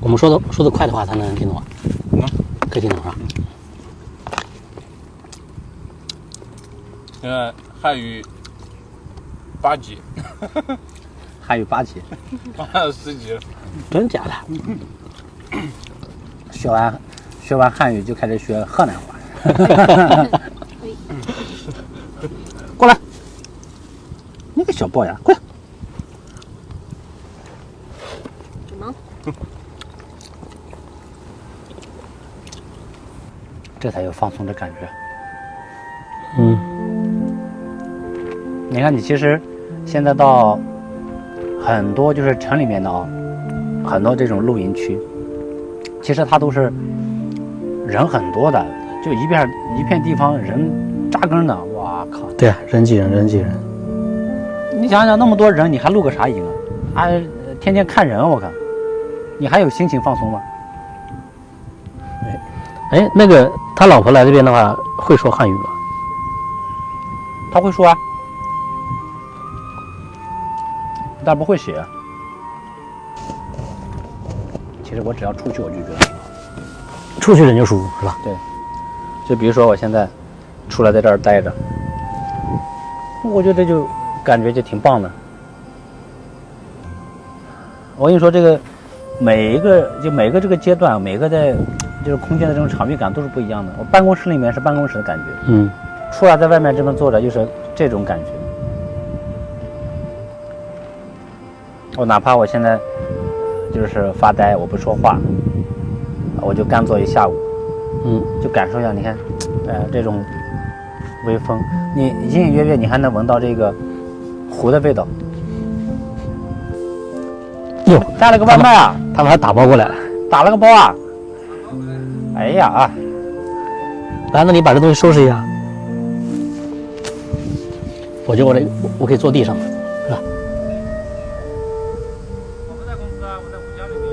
我们说的快的话，他能听懂吗？可以听懂是吧？现在汉语8级，汉语8级，还有10级了。真假的？学完汉语就开始学河南话。过来，你个小龅牙，过来。什么？这才有放松的感觉。嗯，你看，你其实现在到很多就是城里面的啊，很多这种露营区，其实它都是人很多的，就一片地方人扎根的。哇靠！对啊，人挤人，人挤人。你想想那么多人，你还露个啥营啊？还天天看人，我看，你还有心情放松吗？哎，那个他老婆来这边的话，会说汉语吗？他会说啊，但不会写。其实我只要出去，我就觉得挺好。出去人就舒服是吧？对，就比如说我现在出来在这儿待着，我觉得就感觉就挺棒的。我跟你说，这个每个这个阶段，每个在就是空间的这种场域感都是不一样的。我办公室里面是办公室的感觉，嗯，出来在外面这么坐着就是这种感觉。我哪怕我现在就是发呆，我不说话，我就干坐一下午，就感受一下，你看，这种微风，你隐隐约约你还能闻到这个湖的味道。哟，带了个外卖啊！他们还打包过来了。打了个包啊！哎呀啊！来，那你把这东西收拾一下。我觉得我可以坐地上，是吧？我不在公司啊，我在我家里面。